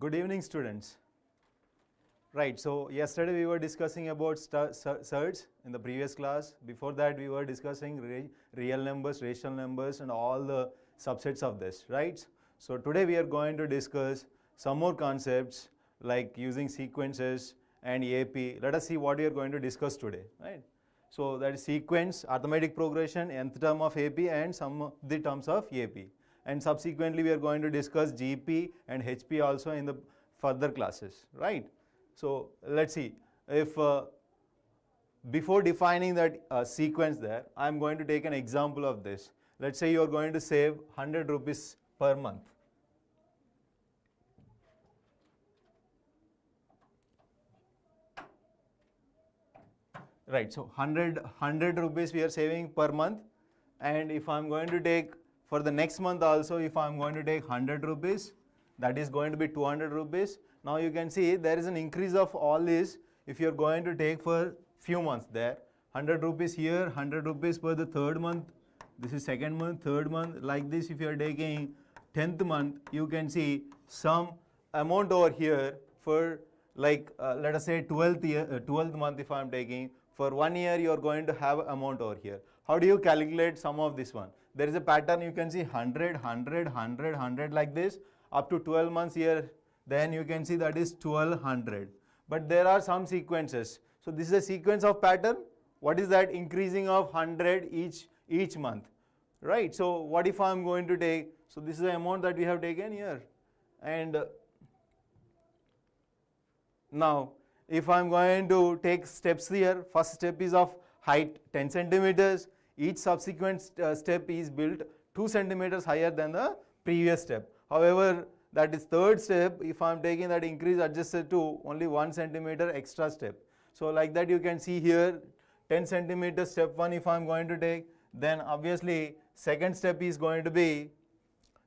Good evening, students. Right, so yesterday we were discussing about surds in the previous class. Before that we were discussing real numbers, rational numbers and all the subsets of this, right? So today we are going to discuss some more concepts like using sequences and AP. Let us see what we are going to discuss today, right? So that is sequence, arithmetic progression, nth term of AP and some of the terms of AP. And subsequently we are going to discuss GP and HP also in the further classes, right? So let's see, if before defining that sequence there, I am going to take an example of this. Let's say you are going to save 100 rupees per month. Right, so 100 rupees we are saving per month, and if I am going to take for the next month also, if I am going to take 100 rupees, that is going to be 200 rupees. Now you can see there is an increase of all this if you are going to take for few months there. 100 rupees here, 100 rupees for the third month, this is second month, third month, like this. If you are taking 10th month, you can see some amount over here for like let us say 12th month. If I am taking for 1 year, you are going to have amount over here. How do you calculate sum of this one? There is a pattern, you can see 100, 100, 100, 100 like this up to 12 months here. Then you can see that is 1200. But there are some sequences. So this is a sequence of pattern. What is that? Increasing of 100 each month, right? So what if I am going to take, so this is the amount that we have taken here, and now if I am going to take steps here, first step is of height 10 centimeters. Each subsequent step is built 2 centimeters higher than the previous step. However, that is third step, if I am taking that increase adjusted to only 1 centimeter extra step. So like that you can see here 10 centimeters step 1 if I am going to take, then obviously second step is going to be,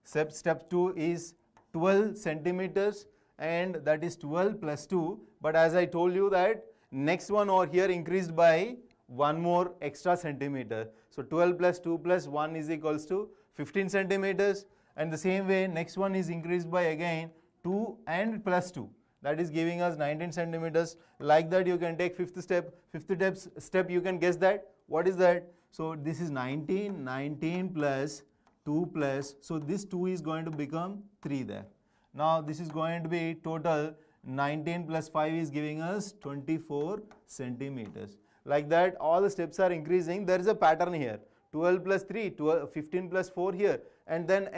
step 2 is 12 centimeters, and that is 12 plus 2. But as I told you that next one over here increased by one more extra centimeter. So 12 plus 2 plus 1 is equals to 15 centimeters. And the same way next one is increased by again 2 and plus 2. That is giving us 19 centimeters. Like that you can take fifth step. Fifth step you can guess that. What is that? So this is 19 plus 2 plus. So this 2 is going to become 3 there. Now this is going to be total 19 plus 5 is giving us 24 centimeters. Like that all the steps are increasing. There is a pattern here. 12 plus 3, 15 plus 4 here, and then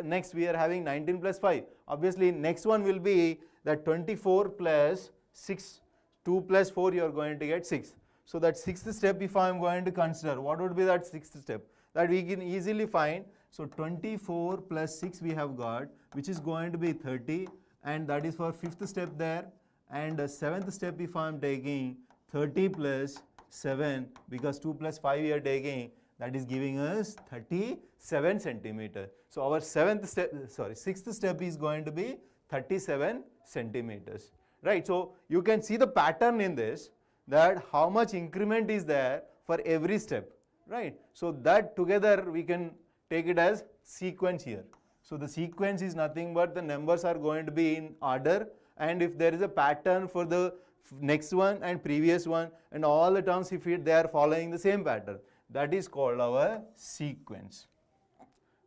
next we are having 19 plus 5. Obviously next one will be that 24 plus 6, 2 plus 4 you are going to get 6. So that sixth step if I am going to consider, what would be that sixth step? That we can easily find. So 24 plus 6 we have got, which is going to be 30, and that is for fifth step there. And seventh step if I am taking 30 plus 7, because 2 plus 5 we are taking, that is giving us 37 centimeters. So our sixth step is going to be 37 centimeters, right? So you can see the pattern in this, that how much increment is there for every step, right? So that together we can take it as sequence here. So the sequence is nothing but the numbers are going to be in order, and if there is a pattern for the next one and previous one and all the terms, if they are following the same pattern, that is called our sequence.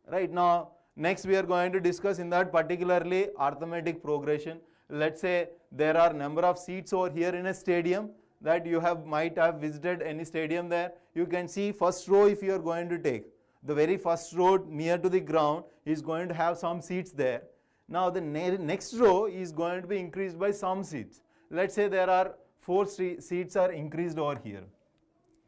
Right, now next we are going to discuss in that particularly arithmetic progression. Let's say there are number of seats over here in a stadium, that you might have visited any stadium there. You can see first row if you are going to take, the very first row near to the ground is going to have some seats there. Now the next row is going to be increased by some seats. Let's say there are 4 seats are increased over here.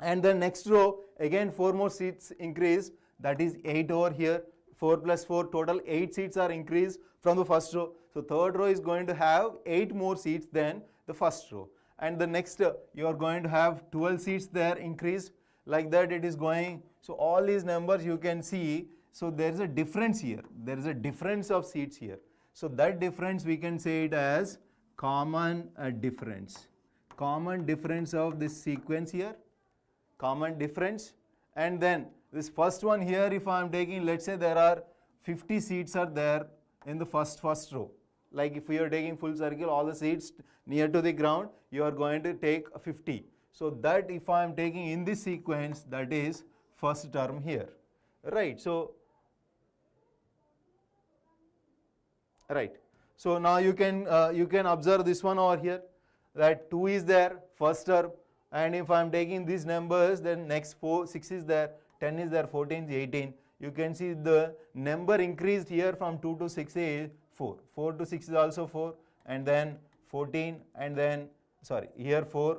And the next row again 4 more seats increased, that is 8 over here. 4 plus 4 total 8 seats are increased from the first row. So third row is going to have 8 more seats than the first row. And the next you are going to have 12 seats there increased. Like that it is going. So all these numbers you can see. So there is a difference here. There is a difference of seats here. So that difference we can say it as common difference. Common difference of this sequence here. Common difference. And then this first one here, if I am taking, let's say there are 50 seats are there in the first row. Like if you are taking full circle, all the seats near to the ground, you are going to take 50. So that if I am taking in this sequence, that is first term here, right? So now you can observe this one over here, that 2 is there, first term, and if I am taking these numbers, then next 6 is there, 10 is there, 14 is 18. You can see the number increased here from 2 to 6 is 4. 4 to 6 is also 4, and then 14, and then here 4,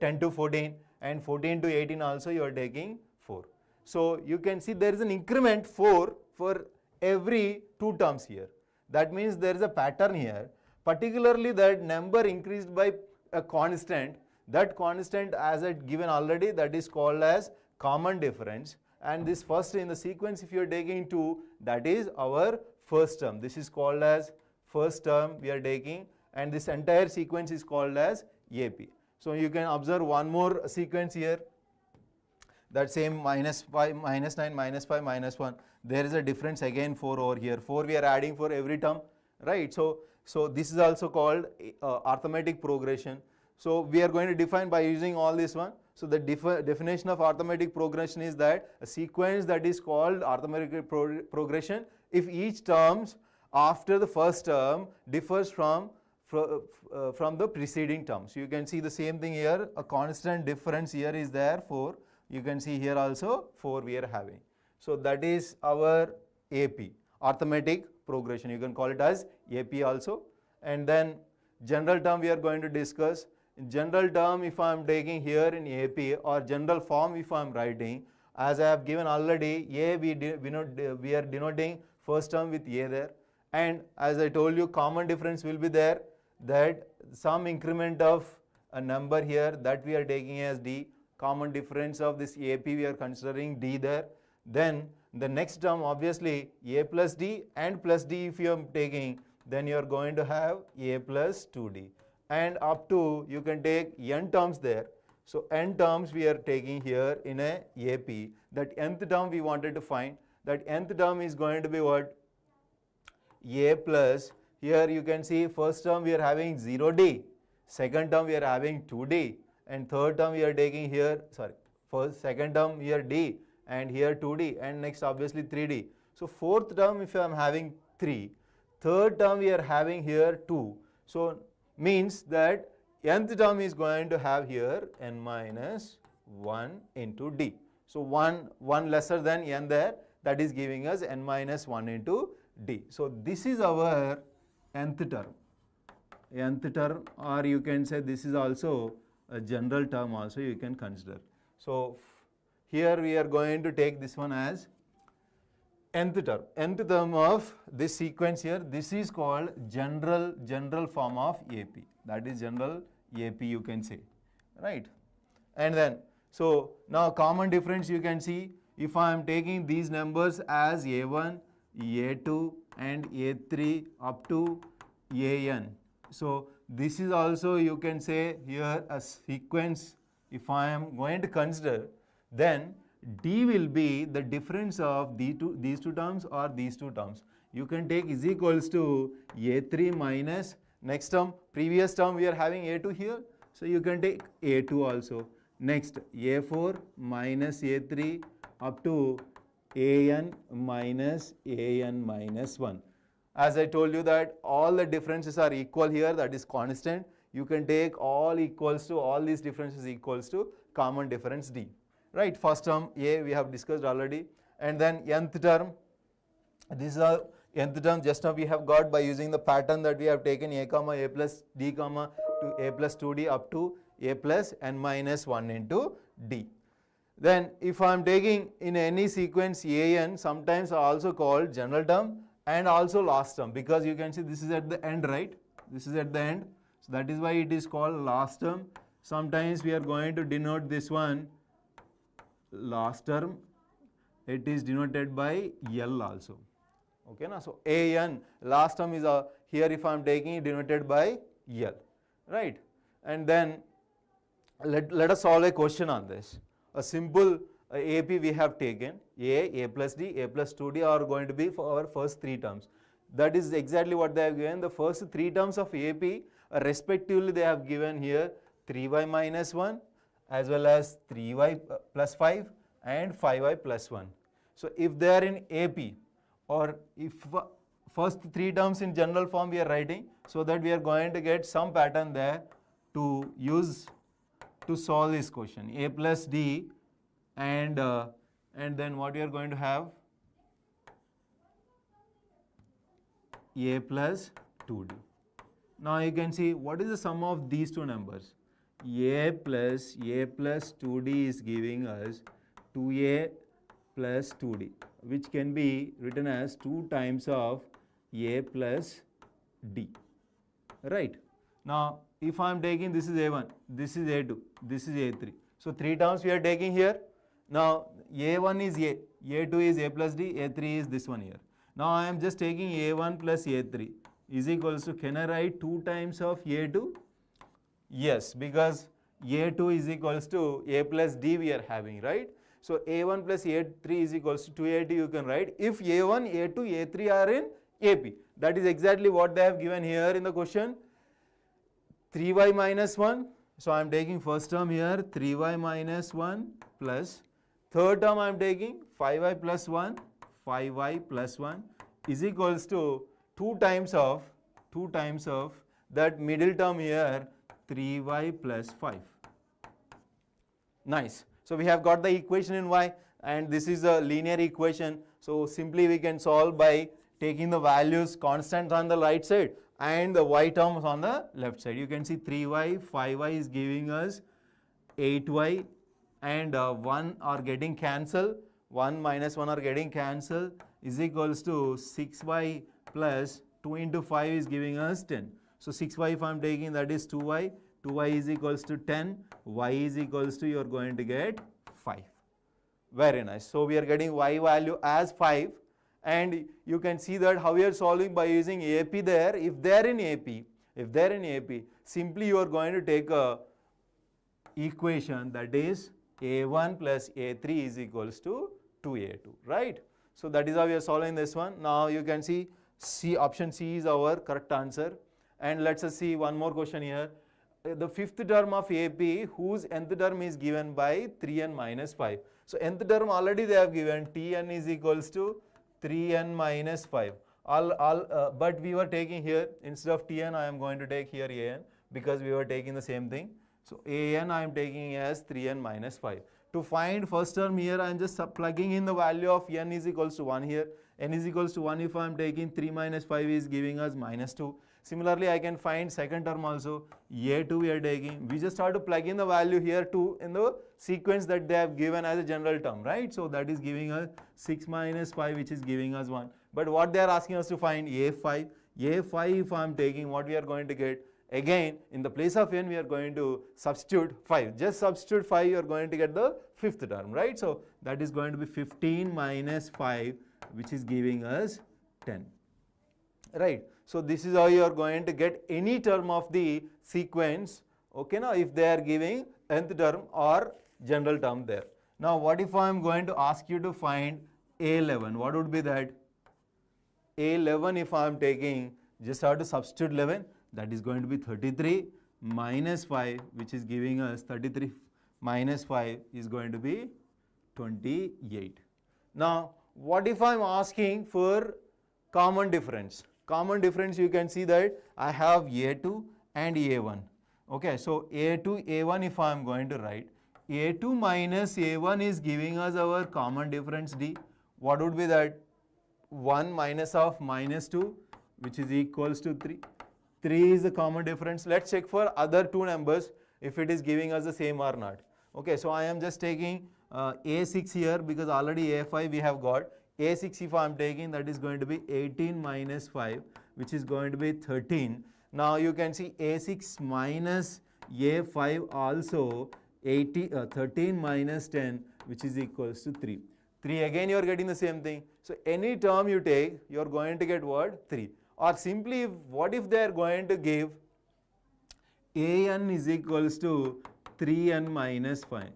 10 to 14, and 14 to 18 also you are taking 4. So you can see there is an increment 4 for every 2 terms here. That means there is a pattern here, particularly that number increased by a constant. That constant, as I given already, that is called as common difference. And this first in the sequence, if you are taking 2, that is our first term. This is called as first term we are taking, and this entire sequence is called as AP. So you can observe one more sequence here, that same -5, -9, -5, -1. There is a difference again 4 over here. 4 we are adding for every term, right? So this is also called arithmetic progression. So we are going to define by using all this one. So the definition of arithmetic progression is that a sequence that is called arithmetic progression if each terms after the first term differs from the preceding term. So you can see the same thing here, a constant difference here is there 4. You can see here also 4 we are having. So that is our AP, arithmetic progression. You can call it as AP also. And then general term we are going to discuss. In general term, if I am taking here in AP, or general form if I am writing, as I have given already, A we are denoting first term with A there, and as I told you, common difference will be there, that some increment of a number here that we are taking as D, common difference of this AP we are considering D there. Then the next term obviously A plus D and plus D if you are taking, then you are going to have A plus 2D. And up to you can take n terms there. So n terms we are taking here in a AP. That nth term we wanted to find. That nth term is going to be what? A plus, here you can see first term we are having 0D, second term we are having 2D, and third term we are taking here, second term here D, and here 2D, and next obviously 3D. So fourth term if I am having 3, third term we are having here 2. So means that nth term is going to have here n minus 1 into D. So 1 lesser than n there, that is giving us n minus 1 into D. So this is our nth term. Nth term, or you can say this is also a general term also you can consider. So here we are going to take this one as nth term. Nth term of this sequence here, this is called general form of AP. That is general AP you can say, right? And then, so now common difference you can see, if I am taking these numbers as A1, A2 and A3 up to AN. So this is also you can say here a sequence if I am going to consider, then D will be the difference of these two terms or these two terms. You can take is equals to A3 minus next term, previous term we are having A2 here. So you can take A2 also. Next A4 minus A3 up to AN minus 1. As I told you that all the differences are equal here, that is constant. You can take all equals to, all these differences equals to common difference D. Right, first term A we have discussed already, and then nth term, this is our nth term just now we have got by using the pattern that we have taken A comma A plus D comma to A plus 2D up to A plus n minus 1 into D. Then if I am taking in any sequence AN, sometimes also called general term and also last term, because you can see this is at the end, right? This is at the end, so that is why it is called last term. Sometimes we are going to denote this one last term, it is denoted by L also. Okay, na? So AN last term is here if I am taking it denoted by L, right? And then let us solve a question on this. A simple AP we have taken, A plus D, A plus 2D are going to be for our first 3 terms. That is exactly what they have given. The first three terms of AP, respectively they have given here 3y minus 1 as well as 3y plus 5 and 5y plus 1. So if they are in AP, or if first three terms in general form we are writing, so that we are going to get some pattern there to use to solve this question. A plus D and then what we are going to have? A plus 2D. Now you can see what is the sum of these two numbers. A plus 2D is giving us 2A plus 2D, which can be written as 2 times of A plus D. Right. Now if I am taking, this is A1, this is A2, this is A3. So 3 terms we are taking here. Now A1 is A, A2 is A plus D, A3 is this one here. Now I am just taking A1 plus A3 is equals to, can I write 2 times of A2? Yes, because A2 is equals to A plus D we are having, right? So A1 plus A3 is equals to 2A2 you can write if A1, A2, A3 are in AP. That is exactly what they have given here in the question. 3y minus 1. So I am taking first term here 3y minus 1 plus third term I am taking 5y plus 1, 5y plus 1 is equals to 2 times of that middle term here 3y plus 5. Nice. So we have got the equation in y, and this is a linear equation. So simply we can solve by taking the values constant on the right side and the y terms on the left side. You can see 3y, 5y is giving us 8y, and 1 are getting cancelled. 1 minus 1 are getting cancelled is equals to 6y plus 2 into 5 is giving us 10. So 6y if I am taking, that is 2y. 2y is equals to 10. Y is equals to, you are going to get 5. Very nice. So we are getting y value as 5. And you can see that how we are solving by using AP there. If they are in AP, simply you are going to take a equation, that is A1 plus A3 is equals to 2A2, right? So that is how we are solving this one. Now you can see option C is our correct answer. And let's us see one more question here. The fifth term of AP, whose nth term is given by 3n minus 5. So nth term already they have given, Tn is equals to 3n minus 5. But we were taking here, instead of Tn, I am going to take here An, because we were taking the same thing. So An I am taking as 3n minus 5. To find first term here, I am just plugging in the value of n is equals to 1 here. N is equals to 1 if I am taking 3 minus 5 is giving us minus 2. Similarly, I can find second term also. A2 we are taking. We just have to plug in the value here too in the sequence that they have given as a general term, right? So that is giving us 6 minus 5, which is giving us 1. But what they are asking us to find, A5. A5 if I am taking, what we are going to get? Again, in the place of n, we are going to substitute 5. Just substitute 5, you are going to get the fifth term, right? So that is going to be 15 minus 5, which is giving us 10, right? So this is how you are going to get any term of the sequence, okay, now if they are giving nth term or general term there. Now what if I am going to ask you to find A11? What would be that? A11 if I am taking, just have to substitute 11, that is going to be 33 minus 5, which is giving us 33 minus 5 is going to be 28. Now what if I am asking for common difference? Common difference, you can see that I have A2 and A1. Okay, so A2, A1 if I am going to write, A2 minus A1 is giving us our common difference D. What would be that? 1 minus of minus 2, which is equals to 3. 3 is the common difference. Let's check for other two numbers if it is giving us the same or not. Okay, so I am just taking A6 here because already A5 we have got. A6 if I am taking, that is going to be 18 minus 5, which is going to be 13. Now you can see A6 minus A5 also 13 minus 10, which is equals to 3. 3 again you are getting the same thing. So any term you take, you are going to get what? 3. Or simply, what if they are going to give An is equals to 3n minus 5.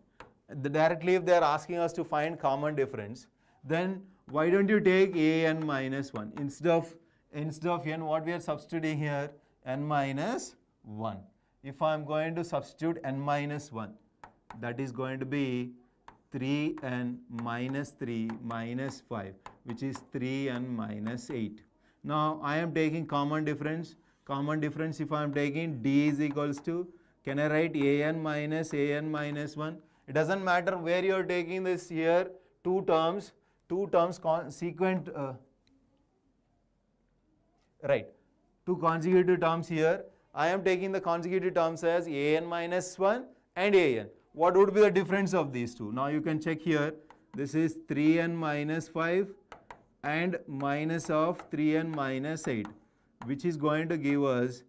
Directly if they are asking us to find common difference, then why don't you take An minus 1? Instead of instead of n, what we are substituting here? N minus 1. If I am going to substitute n minus 1, that is going to be 3n minus 3 minus 5, which is 3n minus 8. Now I am taking common difference. Common difference, if I am taking d is equals to, can I write an minus 1? It doesn't matter where you are taking this here, two terms sequent, right, two consecutive terms here. I am taking the consecutive terms as an minus 1 and an. What would be the difference of these two? Now you can check here. This is 3n minus 5 and minus of 3n minus 8, which is going to give us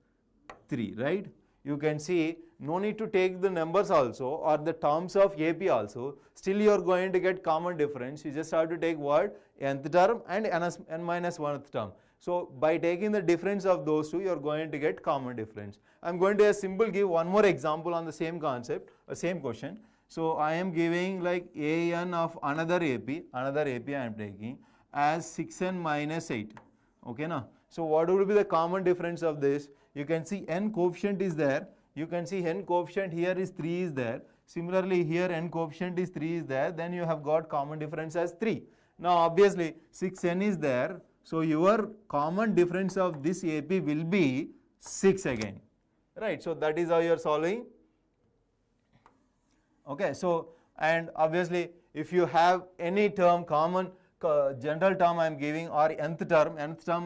3, right? You can see no need to take the numbers also or the terms of AP also. Still you are going to get common difference. You just have to take what? Nth term and n minus 1th term. So by taking the difference of those two, you are going to get common difference. I am going to give one more example on the same concept, same question. So I am giving like an of another AP I am taking as 6n minus 8. Okay, now. So what would be the common difference of this? You can see n coefficient is there. You can see n coefficient here is 3 is there. Similarly here n coefficient is 3 is there. Then you have got common difference as 3. Now obviously 6n is there. So your common difference of this AP will be 6 again. Right. So that is how you are solving. Okay. So and obviously if you have any term common, general term I am giving or nth term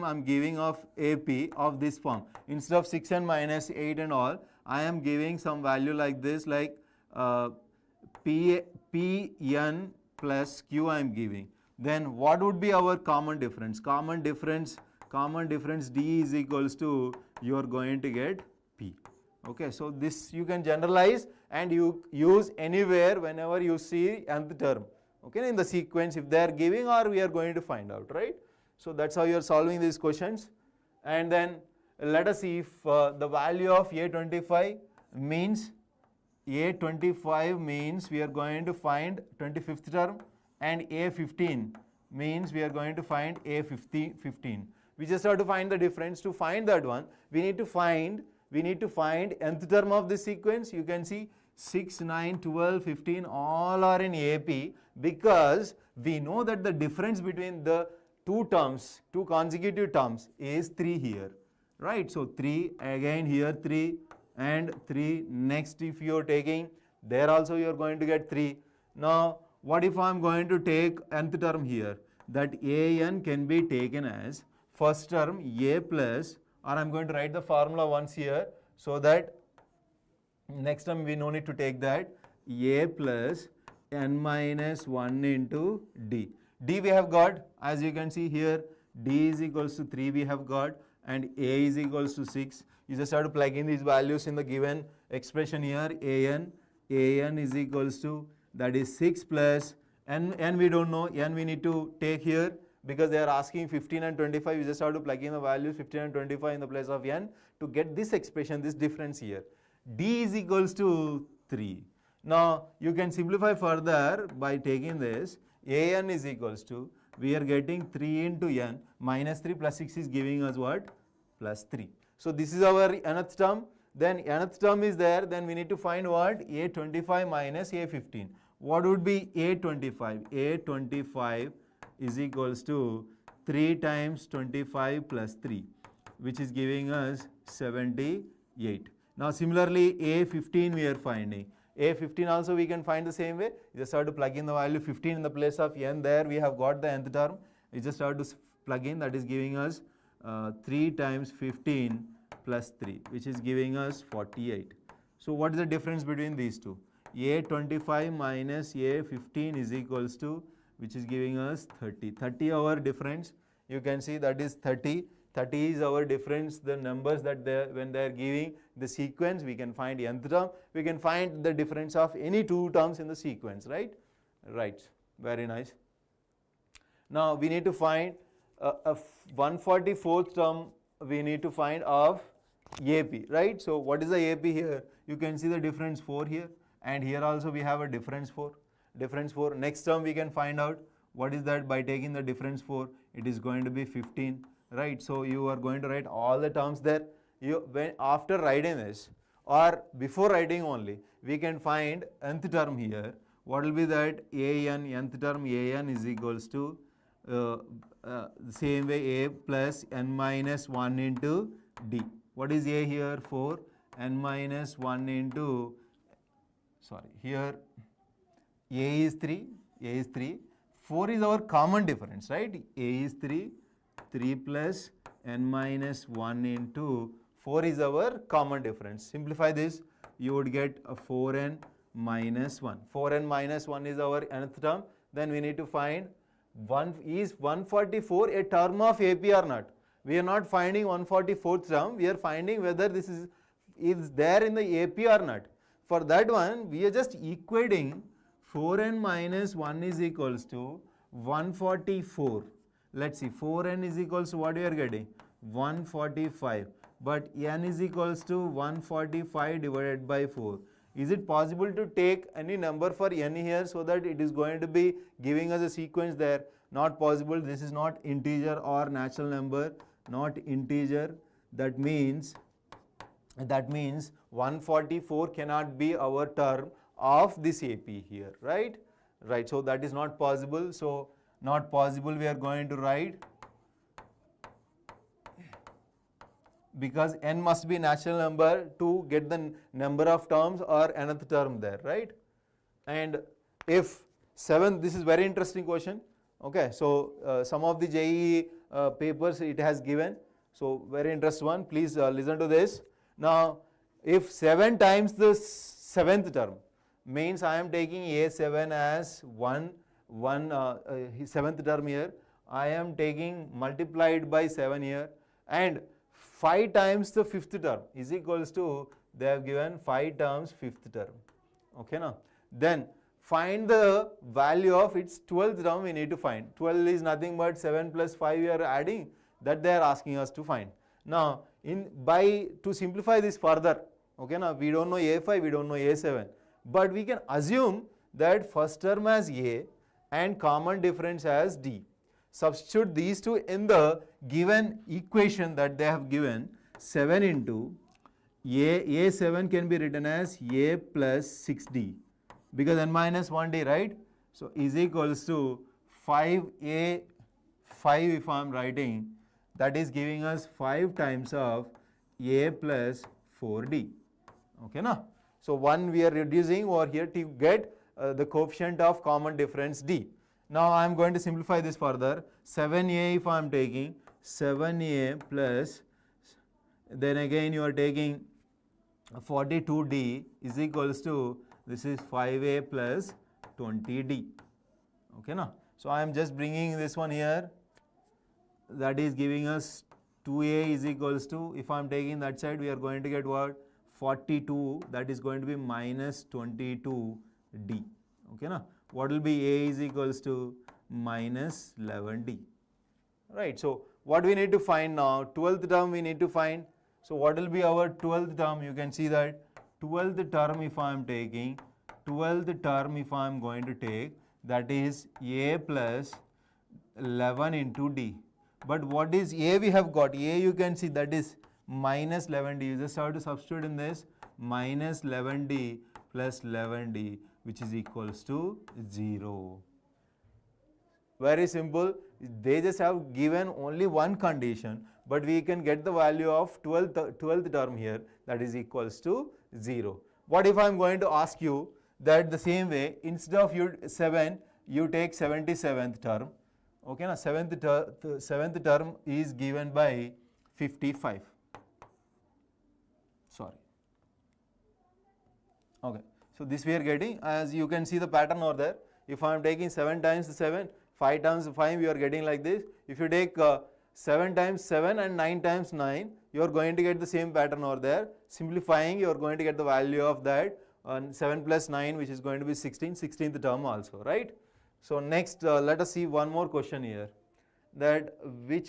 I am giving of AP of this form. Instead of 6n minus 8 and all, I am giving some value like this, like Pn plus Q I am giving. Then what would be our common difference? Common difference D is equals to, you are going to get P. Okay, so this you can generalize and you use anywhere whenever you see nth term. Okay, in the sequence if they are giving or we are going to find out, right? So that's how you are solving these questions. And then let us see if the value of A25 means we are going to find 25th term, and A15 means we are going to find A15. We just have to find the difference. To find that one, we need to find nth term of this sequence. You can see 6, 9, 12, 15 all are in AP, because we know that the difference between the two consecutive terms is 3 here, right? So 3, again here 3 and 3. Next if you are taking, there also you are going to get 3. Now what if I am going to take nth term here? That an can be taken as first term a plus, or I am going to write the formula once here, so that next time we no need to take that, a plus n minus 1 into d. D we have got, as you can see here, d is equals to 3 we have got, and a is equals to 6. You just have to plug in these values in the given expression here. an is equals to, that is 6 plus n we don't know, n we need to take here because they are asking 15 and 25. You just have to plug in the values 15 and 25 in the place of n to get this expression, this difference here. D is equals to 3. Now you can simplify further by taking this. An is equals to, we are getting 3 into n, minus 3 plus 6 is giving us what? Plus 3. So this is our nth term. Then nth term is there, then we need to find what? A25 minus A15. What would be A25? A25 is equals to 3 times 25 plus 3, which is giving us 78. Now similarly A15 we are finding. A15 also we can find the same way. You just have to plug in the value 15 in the place of n. There we have got the nth term. You just have to plug in, that is giving us 3 times 15 plus 3, which is giving us 48. So what is the difference between these two? A25 minus A15 is equals to, which is giving us 30. 30 our difference. You can see that is 30. 30 is our difference, the numbers that when they are giving the sequence, we can find nth term, we can find the difference of any two terms in the sequence, right? Right, very nice. Now we need to find a 144th term, we need to find of AP, right? So what is the AP here? You can see the difference 4 here, and here also we have a difference 4. Difference 4. Next term we can find out what is that by taking the difference 4. It is going to be 15. right? So you are going to write all the terms there. After writing this or before writing only, we can find nth term here. What will be that? Nth term an is equals to same way a plus n minus 1 into d. What is a here? 4. N minus 1 into, sorry, here a is 3, 4 is our common difference, right? A is 3 plus n minus 1 into 4 is our common difference. Simplify this, you would get a 4n minus 1. 4n minus 1 is our nth term. Then we need to find is 144 a term of AP or not. We are not finding 144th term, we are finding whether this is there in the AP or not. For that one, we are just equating 4n minus 1 is equals to 144. Let's see, 4n is equals to what we are getting? 145. But n is equals to 145 divided by 4. Is it possible to take any number for n here so that it is going to be giving us a sequence there? Not possible. This is not integer or natural number, not integer. That means 144 cannot be our term of this AP here, right? Right. So that is not possible. So not possible we are going to write, because n must be natural number to get the number of terms or nth term there, right? And if 7, this is very interesting question. Okay, so some of the JEE papers it has given. So very interesting one. Please listen to this. Now, if 7 times the 7th term means I am taking A7 as 7th term here. I am taking multiplied by 7 here, and 5 times the 5th term is equals to, they have given 5 terms 5th term. Okay, now then find the value of its 12th term we need to find. 12 is nothing but 7 plus 5 we are adding, that they are asking us to find. Now to simplify this further, okay, now we don't know A5, we don't know A7, but we can assume that first term as A and common difference as D. Substitute these two in the given equation that they have given. 7 into A7 can be written as A plus 6D, because n minus 1D, right? So is equals to 5A, 5 if I am writing, that is giving us 5 times of A plus 4D. Okay, now? So 1 we are reducing over here to get the coefficient of common difference D. Now I am going to simplify this further. 7A if I am taking 7A plus, then again you are taking 42D is equals to, this is 5A plus 20D. Okay, now? So I am just bringing this one here, that is giving us 2A is equals to, if I am taking that side, we are going to get what? 42, that is going to be minus 22D. Okay, now? What will be A is equals to minus 11D. Right, so what we need to find now? 12th term we need to find. So what will be our 12th term? You can see that 12th term if I am taking, 12th term if I am going to take, that is A plus 11 into D. But what is A we have got? A you can see that is minus 11D. You just have to substitute in this, minus 11D plus 11D, which is equals to 0. Very simple. They just have given only one condition, but we can get the value of 12th term here, that is equals to 0. What if I am going to ask you that the same way, instead of 7, you take 77th term. Okay, now 7th term is given by 55. Sorry. Okay, so this we are getting, as you can see the pattern over there. If I am taking 7 times 7, 5 times 5, you are getting like this. If you take 7 times 7 and 9 times 9, you are going to get the same pattern over there. Simplifying, you are going to get the value of that 7 plus 9, which is going to be 16, 16th term also, right? So next, let us see one more question here, that which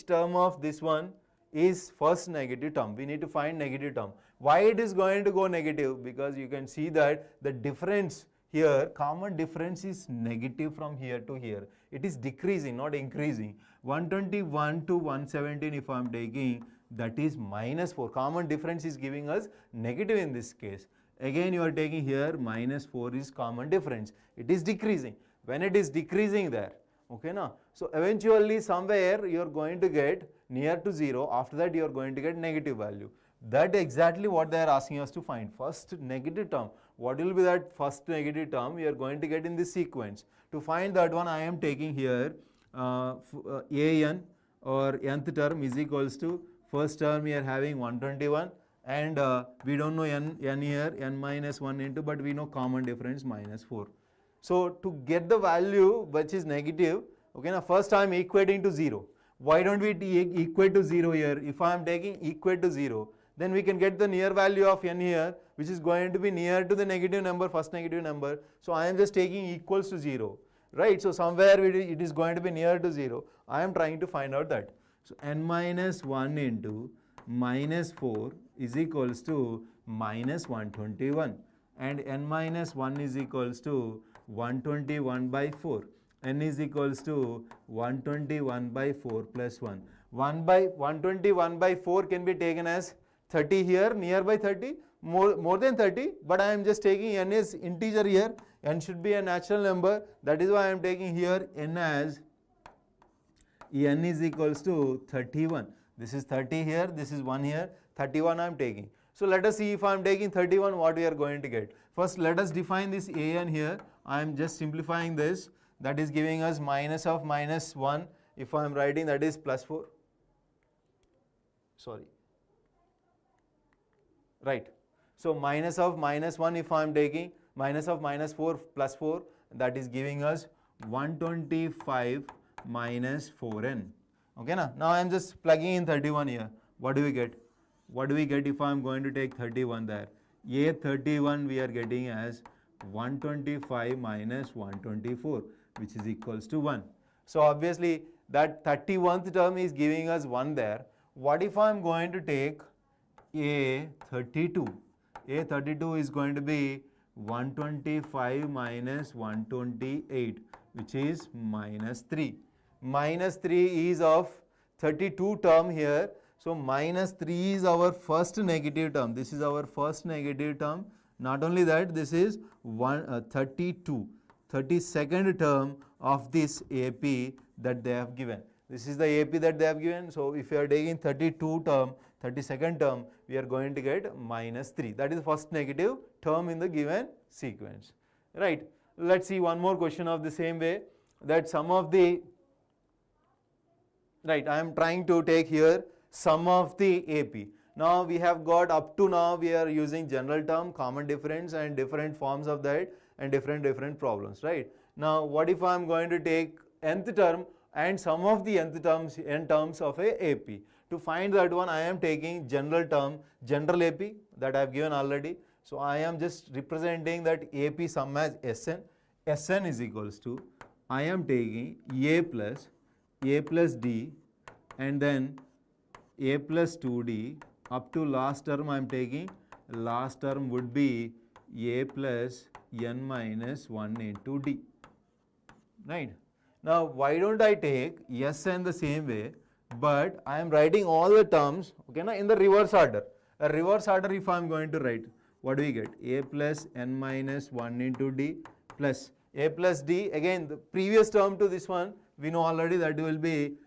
term of this one is first negative term. We need to find negative term. Why it is going to go negative? Because you can see that the difference here common difference is negative from here to here. It is decreasing, not increasing. 121 to 117 if I am taking, that is -4. Common difference is giving us negative in this case. Again you are taking here -4 is common difference. It is decreasing. When it is decreasing there, okay now. So eventually somewhere you are going to get near to 0. After that you are going to get negative value. That exactly what they are asking us to find. First negative term. What will be that first negative term we are going to get in this sequence? To find that one I am taking here an or nth term is equals to first term we are having 121 and we don't know n here, n minus 1 into, but we know common difference -4. So to get the value which is negative, okay now first I am equating to 0. Why don't we equate to 0 here? If I am taking equate to 0, then we can get the near value of n here, which is going to be near to the negative number, first negative number. So I am just taking equals to 0, right? So somewhere it is going to be near to 0. I am trying to find out that. So n minus 1 into -4 is equals to -121, and n minus 1 is equals to 121 by 4. N is equals to 121 by 4 plus 1. 121 by 4 can be taken as 30 here, nearby 30, more than 30, but I am just taking n as integer here. N should be a natural number. That is why I am taking here n as n is equals to 31. This is 30 here, this is 1 here, 31 I am taking. So let us see if I am taking 31 what we are going to get. First let us define this an here. I am just simplifying this. That is giving us minus of -1. If I am writing, that is +4. Sorry. Right. So minus of -1 if I am taking, minus of -4 plus 4, that is giving us 125 minus 4n. Okay now? Now I am just plugging in 31 here. What do we get? What do we get if I am going to take 31 there? A31 we are getting as 125 minus 124, which is equals to 1. So obviously that 31th term is giving us 1 there. What if I am going to take A32? A32 is going to be 125 minus 128, which is -3. -3 is of 32 term here. So -3 is our first negative term. This is our first negative term. Not only that, this is 32nd term of this AP that they have given. This is the AP that they have given. So if you are taking 32 term, 32nd term, we are going to get -3. That is the first negative term in the given sequence. Right. Let's see one more question of the same way. That some of the, right, I am trying to take here sum of the AP. Now we have got up to now we are using general term, common difference and different forms of that and different problems, right? Now what if I am going to take nth term and some of the nth terms in terms of a AP? To find that one I am taking general term, general AP that I have given already. So I am just representing that AP sum as Sn. Sn is equals to, I am taking A plus D and then A plus 2D up to last term I am taking, last term would be A plus n minus 1 into D. Right. Now why don't I take Sn the same way, but I am writing all the terms, okay, now in the reverse order. A reverse order if I am going to write, what do we get? A plus n minus 1 into D plus A plus D. Again the previous term to this one we know already, that will be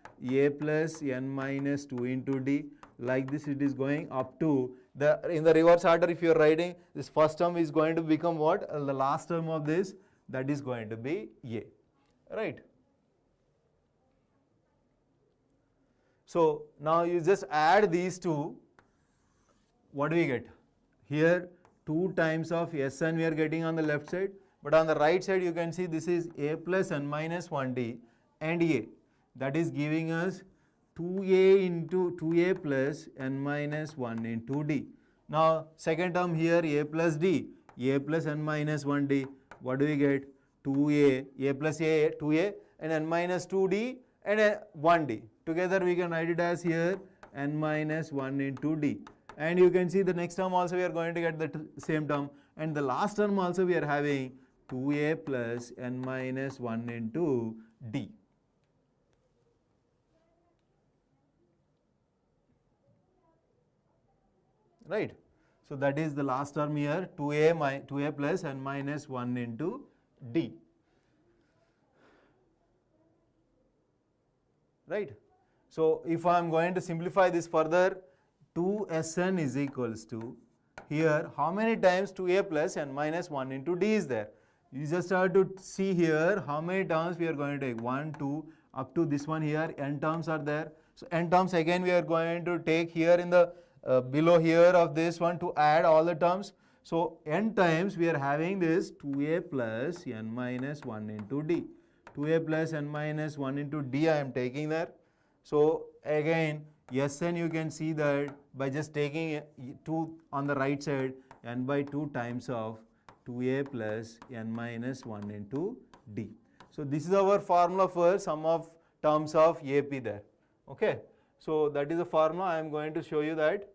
A plus n minus 2 into D. Like this it is going up to the, in the reverse order if you are writing, this first term is going to become what? The last term of this, that is going to be A. Right. So now you just add these two, what do we get? Here 2 times of Sn we are getting on the left side, but on the right side you can see this is A plus n minus 1D and A. That is giving us 2A into 2A plus n minus 1 into D. Now second term here A plus D, A plus n minus 1D. What do we get? 2A, A plus A, 2A and n minus 2D and 1D. Together we can write it as here n minus 1 into D. And you can see the next term also we are going to get the same term, and the last term also we are having 2a plus n minus 1 into d. Right. So that is the last term here, 2a plus n minus 1 into d. Right. So if I am going to simplify this further, 2Sn is equals to, here how many times 2a plus n minus 1 into d is there? You just have to see here how many terms we are going to take, 1, 2, up to this one here, n terms are there. So n terms again we are going to take here in the below here of this one to add all the terms. So n times we are having this 2a plus n minus 1 into d. 2a plus n minus 1 into d I am taking there. So again Sn you can see that by just taking 2 on the right side, n by 2 times of 2a plus n minus 1 into d. So this is our formula for sum of terms of AP there. Okay. So that is the formula. I am going to show you that.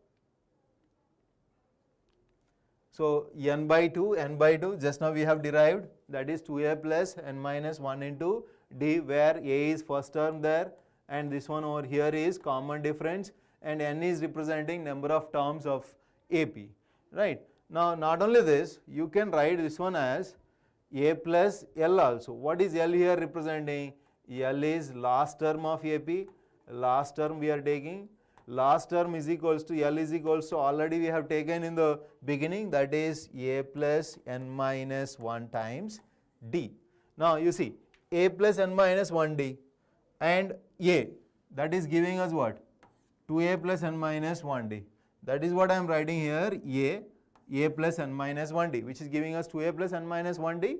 So n by 2 just now we have derived, that is 2a plus n minus 1 into d, where a is first term there and this one over here is common difference and n is representing number of terms of AP. Right. Now not only this, you can write this one as a plus L also. What is L here representing? L is last term of AP, last term we are taking. Last term is equals to L is equals to, already we have taken in the beginning, that is a plus n minus 1 times d. Now you see a plus n minus 1 d and a, that is giving us what? 2a plus n minus 1 d. That is what I am writing here, a plus n minus 1 d, which is giving us 2a plus n minus 1 d.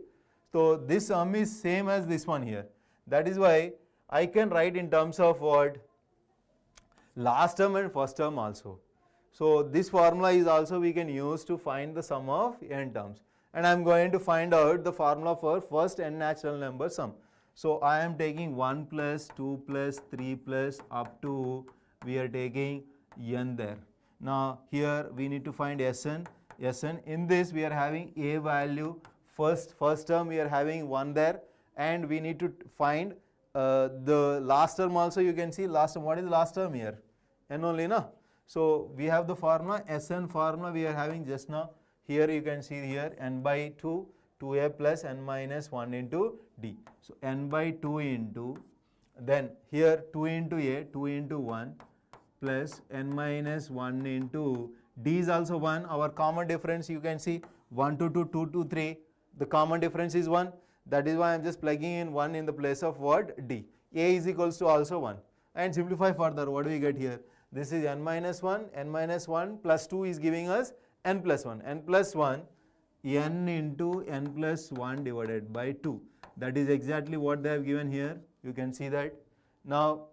So this sum is same as this one here. That is why I can write in terms of what? Last term and first term also. So this formula is also we can use to find the sum of n terms. And I am going to find out the formula for first n natural number sum. So I am taking 1 plus 2 plus 3 plus up to we are taking n there. Now here we need to find Sn. In this we are having a value, first term we are having 1 there, and we need to find the last term also. You can see last term, what is the last term here? N only, na? So we have the formula, Sn formula we are having just now. Here you can see here n by 2, 2a plus n minus 1 into d. So n by 2 into, then here 2 into a, 2 into 1 plus n minus 1 into d is also 1. Our common difference you can see 1 to 2, 2 to 3. The common difference is 1. That is why I am just plugging in 1 in the place of what? D. A is equals to also 1. And simplify further, what do we get here? This is n minus 1 plus 2 is giving us n plus 1. n plus 1, n into n plus 1 divided by 2. That is exactly what they have given here. You can see that. Now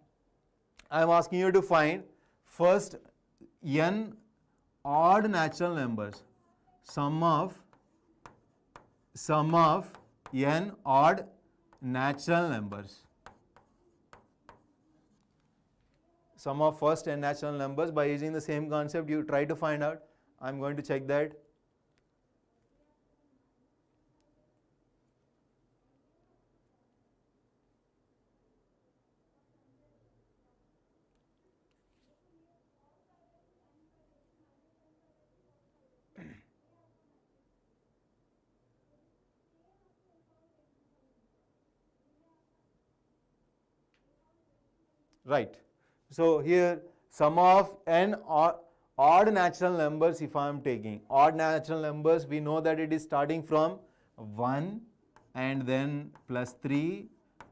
I am asking you to find first n odd natural numbers, sum of n odd natural numbers. Sum of first n natural numbers, by using the same concept you try to find out. I am going to check that. Right. So here sum of n odd natural numbers, if I am taking odd natural numbers, we know that it is starting from 1 and then plus 3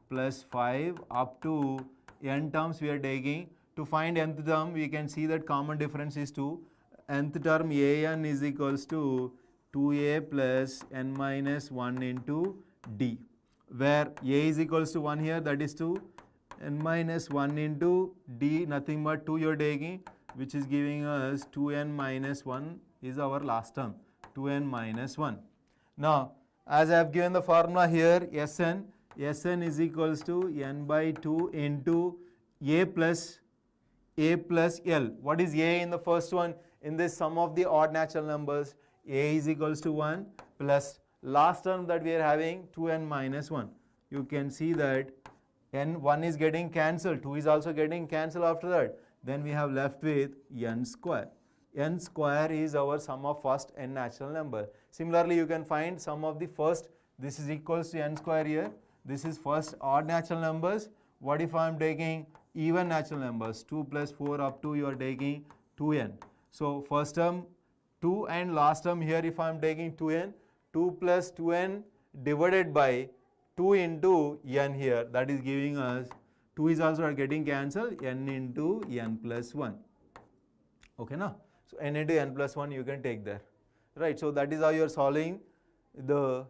plus 5 up to n terms we are taking. To find nth term, we can see that common difference is 2. Nth term an is equals to 2a plus n minus 1 into d, where a is equals to 1 here, that is 2. N minus 1 into d, nothing but 2 you are taking, which is giving us 2n minus 1 is our last term, 2n minus 1. Now as I have given the formula here, Sn is equals to n by 2 into a plus L. What is a in the first one? In this sum of the odd natural numbers, a is equals to 1 plus last term that we are having 2n minus 1. You can see that n1 is getting cancelled, 2 is also getting cancelled after that. Then we have left with n square. N square is our sum of first n natural number. Similarly, you can find sum of the first, this is equals to n square here. This is first odd natural numbers. What if I am taking even natural numbers? 2 plus 4 up to you are taking 2n. So first term 2 and last term here if I am taking 2n, 2 plus 2n divided by 2 into n here, that is giving us 2 is also getting cancelled, n into n plus 1. Okay, now? So n into n plus 1 you can take there. Right, so that is how you are solving the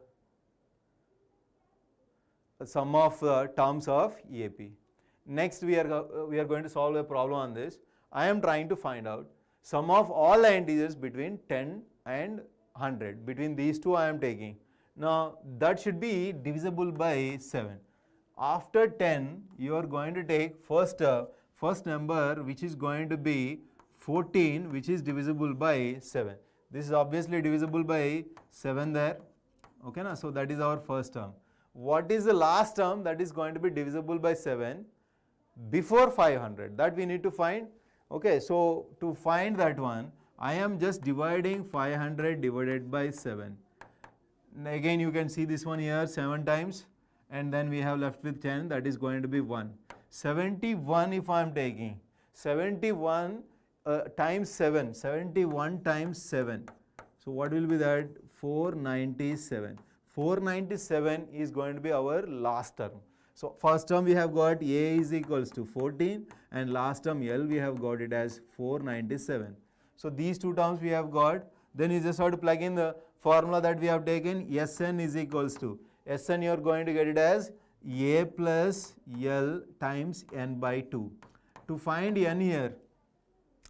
sum of terms of EAP. Next we are going to solve a problem on this. I am trying to find out sum of all the integers between 10 and 100. Between these two I am taking. Now that should be divisible by 7. After 10 you are going to take first number which is going to be 14, which is divisible by 7. This is obviously divisible by 7 there. Okay, na? So that is our first term. What is the last term that is going to be divisible by 7 before 500? That we need to find. Okay, so to find that one, I am just dividing 500 divided by 7. Again you can see this one here 7 times, and then we have left with 10, that is going to be 1. 71 if I am taking, 71 times 7, 71 times 7. So what will be that? 497. 497 is going to be our last term. So first term we have got A is equals to 14, and last term L we have got it as 497. So these two terms we have got. Then you just have to plug in the formula that we have taken. Sn is equals to, Sn you are going to get it as A plus L times n by 2. To find n here,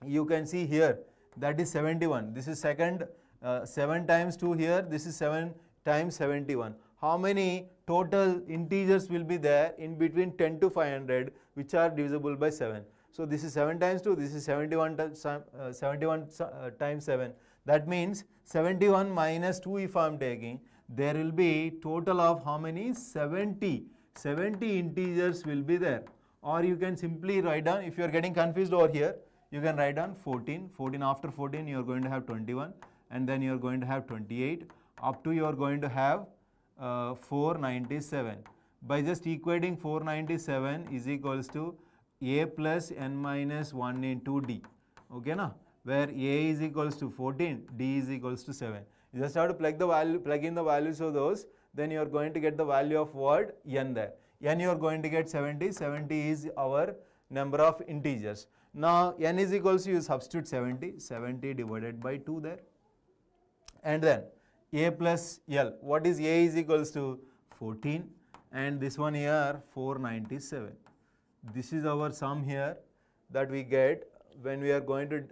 you can see here that is 71. This is second, 7 times 2 here, this is 7 times 71. How many total integers will be there in between 10 to 500 which are divisible by 7? So this is 7 times 2, this is 71 times 7. That means 71 minus 2 if I am taking, there will be total of how many? 70. 70 integers will be there. Or you can simply write down, if you are getting confused over here, you can write down 14. 14 after 14 you are going to have 21, and then you are going to have 28. Up to you are going to have 497. By just equating 497 is equals to A plus n minus 1 into D. Okay, na? Where A is equals to 14, D is equals to 7. You just have to plug in the values of those, then you are going to get the value of what? N there. N you are going to get 70. 70 is our number of integers. Now n is equals to, you substitute 70. 70 divided by 2 there. And then A plus L. What is A is equals to? 14. And this one here 497. This is our sum here that we get when we are going to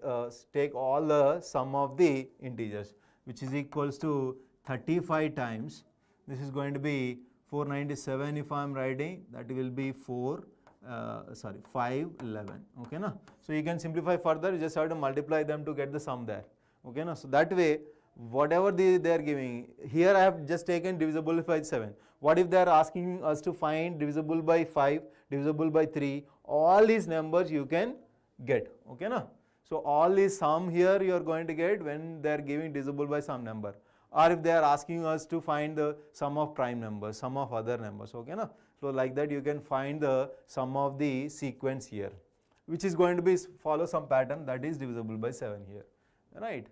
take all the sum of the integers, which is equals to 35 times. This is going to be 497 if I am writing, that will be 511. Okay, na? So you can simplify further, you just have to multiply them to get the sum there. Okay, na? So that way, whatever they are giving, here I have just taken divisible by 7. What if they are asking us to find divisible by 5, divisible by 3, all these numbers you can get. Okay, na? So all these sum here you are going to get when they are giving divisible by some number. Or if they are asking us to find the sum of prime numbers, sum of other numbers. Okay, na? So like that you can find the sum of the sequence here, which is going to be follow some pattern that is divisible by 7 here. Right?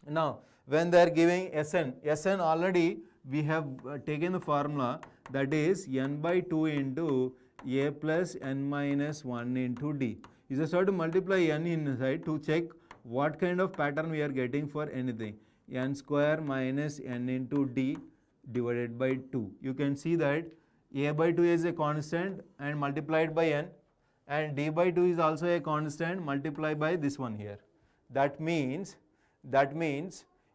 Now when they are giving Sn already we have taken the formula, that is n by 2 into A plus n minus 1 into D. You just have to multiply n inside to check what kind of pattern we are getting for anything. N square minus n into D divided by 2. You can see that A by 2 is a constant and multiplied by n, and D by 2 is also a constant multiplied by this one here. That means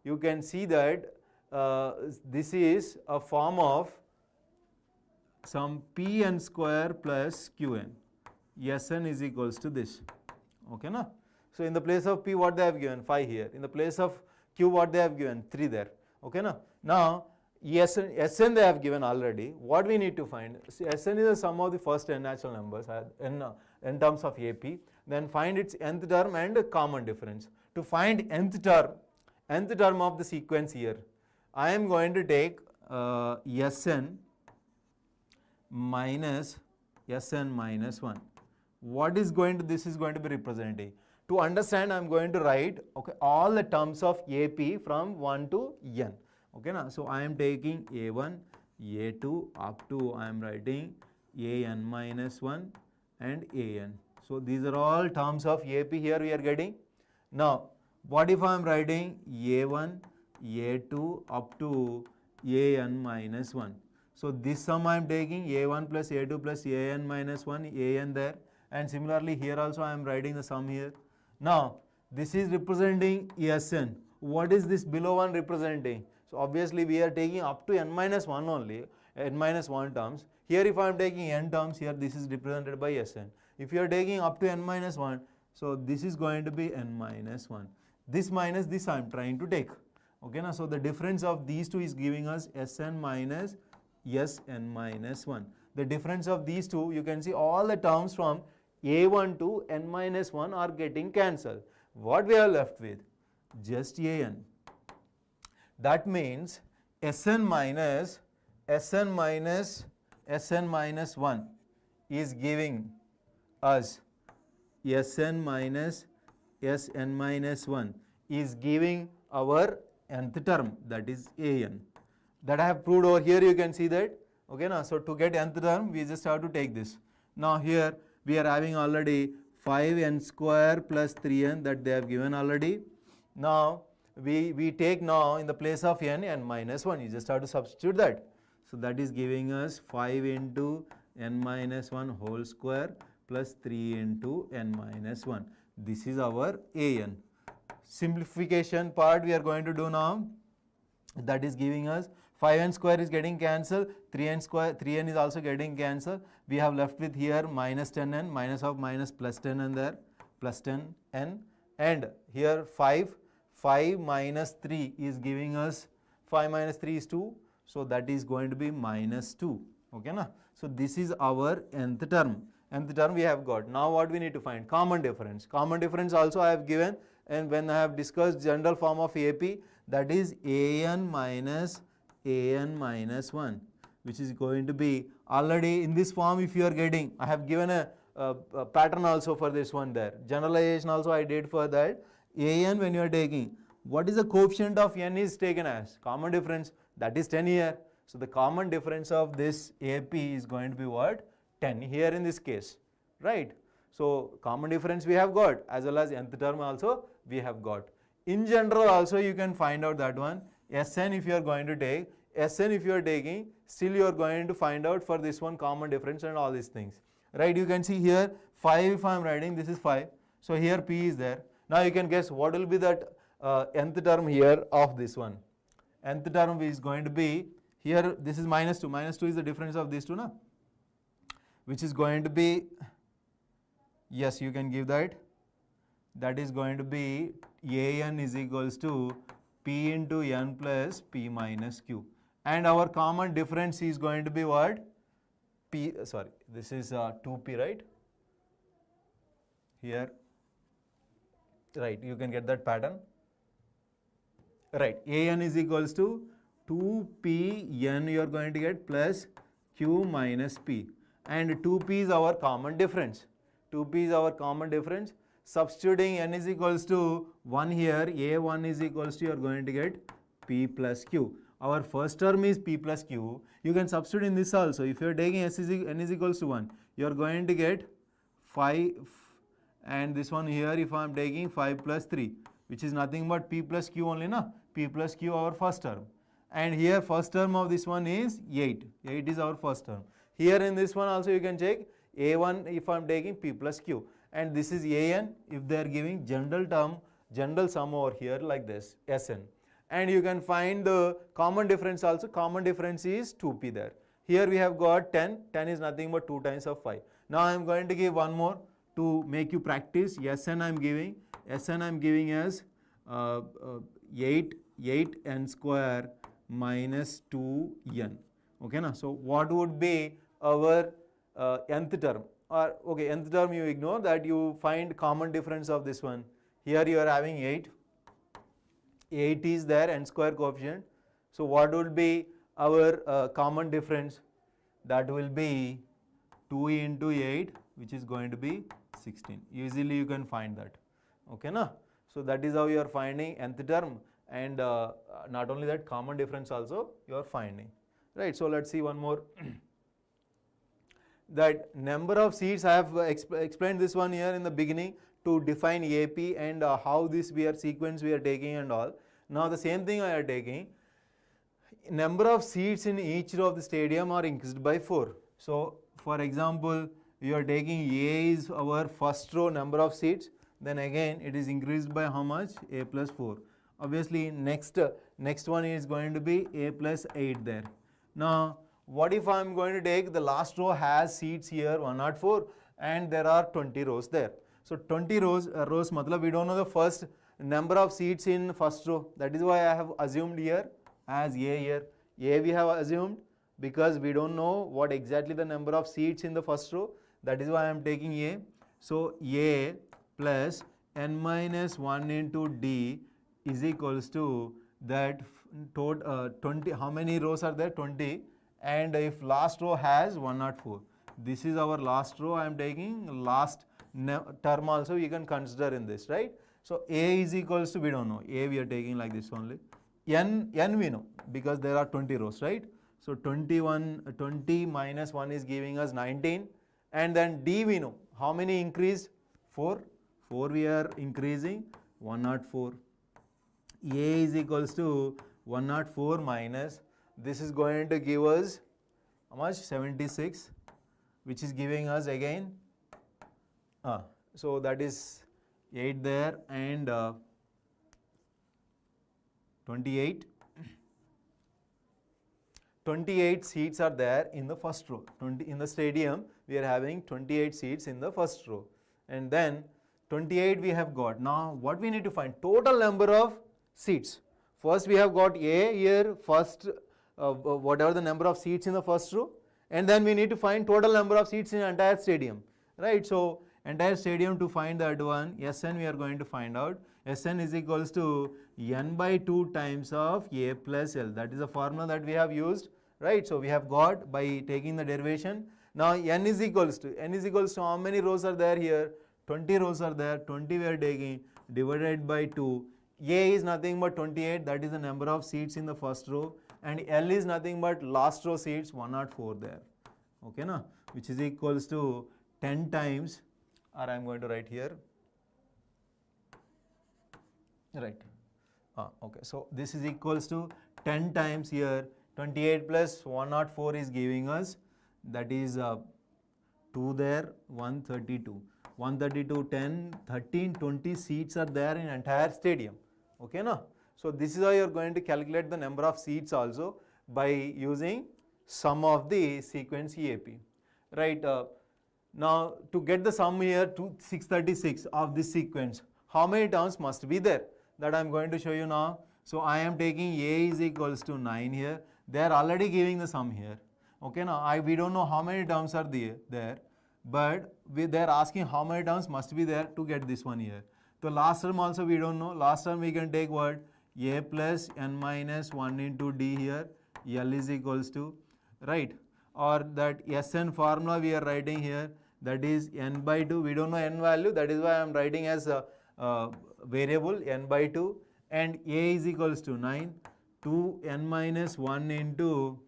you can see that this is a form of some Pn square plus Qn. Sn is equals to this. Okay, na? So in the place of P what they have given? 5 here. In the place of Q what they have given? 3 there. Okay, na? Now Sn they have given already. What we need to find, see, Sn is the sum of the first n natural numbers in terms of AP. Then find its nth term and common difference. To find nth term of the sequence here, I am going to take Sn minus 1. What is going to, this is going to be representing? To understand, I am going to write, okay, all the terms of AP from 1 to n. Okay, now, so I am taking A1, A2 up to I am writing AN minus 1 and AN. So these are all terms of AP here we are getting. Now, what if I am writing A1, A2 up to AN minus 1? So this sum I am taking A1 plus A2 plus AN minus 1, AN there, and similarly here also I am writing the sum here. Now, this is representing Sn. What is this below 1 representing? So obviously we are taking up to n minus 1 only, n minus 1 terms. Here if I am taking n terms, here this is represented by Sn. If you are taking up to n minus 1, so this is going to be n minus 1. This minus this I am trying to take. Okay, now so the difference of these two is giving us Sn minus Sn minus 1. The difference of these two, you can see all the terms from A1 to n minus 1 are getting cancelled. What we are left with? Just An. That means Sn minus 1 is giving us Sn minus 1 is giving our nth term, that is An. That I have proved over here, you can see that. Okay, now so to get nth term we just have to take this. Now here we are having already 5n square plus 3n that they have given already. Now we take now in the place of n minus 1, you just have to substitute that. So that is giving us 5 into n minus 1 whole square plus 3 into n minus 1. This is our An. Simplification part we are going to do now. That is giving us 5n square is getting cancelled, 3n is also getting cancelled. We have left with here minus 10n, minus of minus plus 10n there, plus 10n, and here 5 minus 3 is giving us, 5 minus 3 is 2, so that is going to be minus 2. Okay, na? So this is our nth term. Nth term we have got. Now what we need to find? Common difference. Common difference also I have given, and when I have discussed general form of AP, that is An minus 1, which is going to be already in this form. If you are getting, I have given a pattern also for this one there. Generalization also I did for that. An when you are taking, what is the coefficient of n is taken as? Common difference, that is 10 here. So the common difference of this AP is going to be what? 10 here in this case, right? So common difference we have got, as well as nth term also we have got. In general also you can find out that one. Sn if you are going to take, Sn if you are taking, still you are going to find out for this one common difference and all these things, right? You can see here 5 if I am writing, this is 5. So here P is there. Now you can guess what will be that nth term here of this one. Nth term is going to be, here this is minus 2. Minus 2 is the difference of these two, na? Which is going to be, yes, you can give that. That is going to be An is equals to P into n plus P minus Q. And our common difference is going to be what? This is 2P, right? Here, right, you can get that pattern. Right, An is equals to 2Pn you are going to get plus Q minus P. And 2P is our common difference. 2P is our common difference. Substituting n is equals to 1 here, A1 is equals to, you are going to get P plus Q. Our first term is P plus Q. You can substitute in this also. If you are taking n is equals to 1, you are going to get 5, and this one here if I am taking 5 plus 3, which is nothing but P plus Q only, na? P plus Q our first term. And here first term of this one is 8. 8 is our first term. Here in this one also you can check A1 if I am taking P plus Q. And this is An if they are giving general sum over here like this, Sn. And you can find the common difference also. Common difference is 2P there. Here we have got 10. 10 is nothing but 2 times of 5. Now I am going to give one more to make you practice. Sn I am giving. Sn I am giving as 8n square minus 2n. Okay, na? So what would be our nth term? Or okay, nth term you ignore that, you find common difference of this one. Here you are having 8. 8 is there, n square coefficient. So what would be our common difference? That will be 2 into 8, which is going to be 16. Easily you can find that. Okay, na? So that is how you are finding nth term, and not only that, common difference also you are finding. Right, so let's see one more. That number of seats, I have explained this one here in the beginning to define AP and how this sequence we are taking and all. Now the same thing I are taking. Number of seats in each row of the stadium are increased by 4. So for example, you are taking A is our first row number of seats, then again it is increased by how much? A plus 4. Obviously next one is going to be A plus 8 there. Now what if I am going to take the last row has seats here 104 and there are 20 rows there. So 20 rows matlab we don't know the first number of seats in first row. That is why I have assumed here as A here. A we have assumed because we don't know what exactly the number of seats in the first row. That is why I am taking A. So A plus n minus 1 into D is equals to that 20. How many rows are there? 20. And if last row has 104, this is our last row. I am taking last term also you can consider in this, right? So A is equals to, we don't know, A we are taking like this only. N we know because there are 20 rows, right? So 20 minus 1 is giving us 19, and then D we know. How many increased? 4. 4 we are increasing, 104. A is equals to 104 minus, this is going to give us how much? 76, which is giving us again, so that is 8 there and 28. 28 seats are there in the first row. In the stadium we are having 28 seats in the first row, and then 28 we have got. Now what we need to find? Total number of seats. First we have got A here, first whatever the number of seats in the first row, and then we need to find total number of seats in entire stadium, right? So entire stadium, to find that one, Sn we are going to find out. Sn is equals to n by 2 times of A plus L. That is a formula that we have used, right? So we have got by taking the derivation. Now n is equals to how many rows are there here? 20 rows are there. 20 we are taking, divided by 2. A is nothing but 28, that is the number of seats in the first row, and L is nothing but last row seats, 104 there. Okay, na? Which is equals to 10 times, or I am going to write here, right? Okay, so this is equals to 10 times here, 28 plus 104 is giving us, that is 2 there, 132. 132, 10, 13, 20 seats are there in entire stadium. Okay, na? So this is how you are going to calculate the number of seats also by using sum of the sequence EAP. Right? Now to get the sum here to 636 of this sequence, how many terms must be there? That I am going to show you now. So I am taking A is equals to 9 here. They are already giving the sum here. Okay, now we don't know how many terms are there, but they are asking how many terms must be there to get this one here. So last term also we don't know. Last term we can take what? A plus n minus 1 into D here. L is equals to, right? Or that Sn formula we are writing here, that is n by 2. We don't know n value, that is why I am writing as a variable n by 2, and A is equals to 9. 2 n minus 1 into,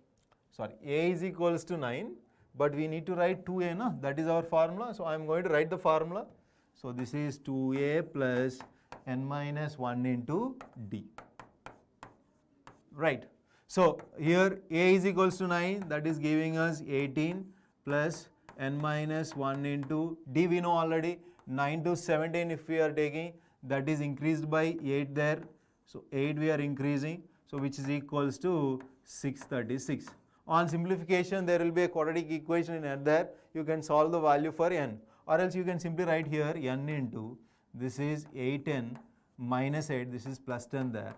sorry, A is equals to 9, but we need to write 2A, na? That is our formula. So I am going to write the formula. So this is 2A plus n minus 1 into D. Right. So here A is equals to 9, that is giving us 18 plus n minus 1 into D we know already. 9 to 17 if we are taking, that is increased by 8 there. So 8 we are increasing, so which is equals to 636. On simplification there will be a quadratic equation in there. You can solve the value for n, or else you can simply write here n into, this is 8n minus 8, this is plus 10 there,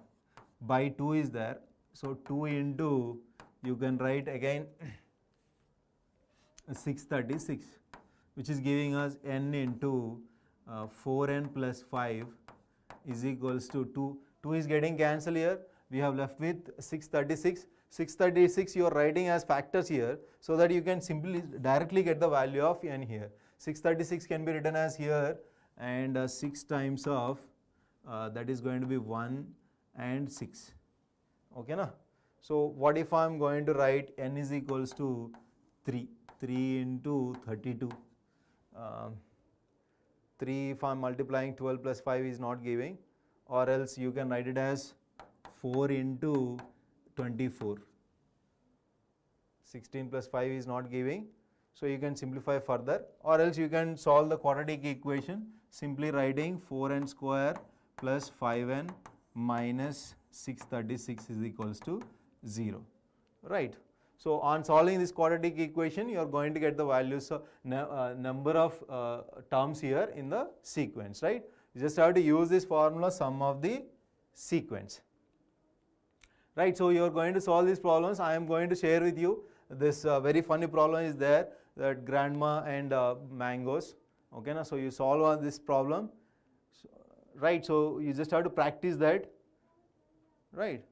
by 2 is there. So 2 into, you can write again 636, which is giving us n into 4n plus 5 is equals to 2. 2 is getting cancelled here. We have left with 636. 636 you are writing as factors here, so that you can simply directly get the value of n here. 636 can be written as here, and 6 times of that is going to be 1 and 6. Okay na? So what if I am going to write n is equals to 3. 3 into 32. 3 if I am multiplying 12 plus 5 is not giving, or else you can write it as 4 into 24. 16 plus 5 is not giving, so you can simplify further, or else you can solve the quadratic equation simply writing 4n square plus 5n minus 636 is equals to 0. Right. So on solving this quadratic equation, you are going to get the values of number of terms here in the sequence, right? You just have to use this formula, sum of the sequence. Right, so you are going to solve these problems. I am going to share with you this very funny problem is there, that grandma and mangoes. Okay, na? So you solve on this problem. Right, so you just have to practice that. Right.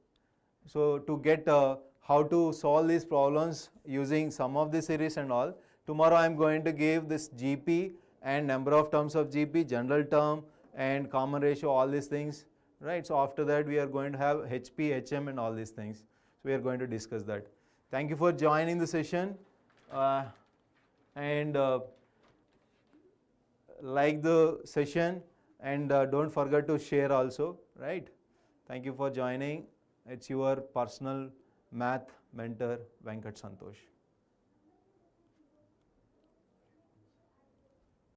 So to get how to solve these problems using sum of the series and all, tomorrow I am going to give this GP and number of terms of GP, general term and common ratio, all these things. Right. So after that we are going to have HP, HM and all these things. So we are going to discuss that. Thank you for joining the session, and like the session, and don't forget to share also. Right. Thank you for joining. It's your personal math mentor, Venkat Santosh.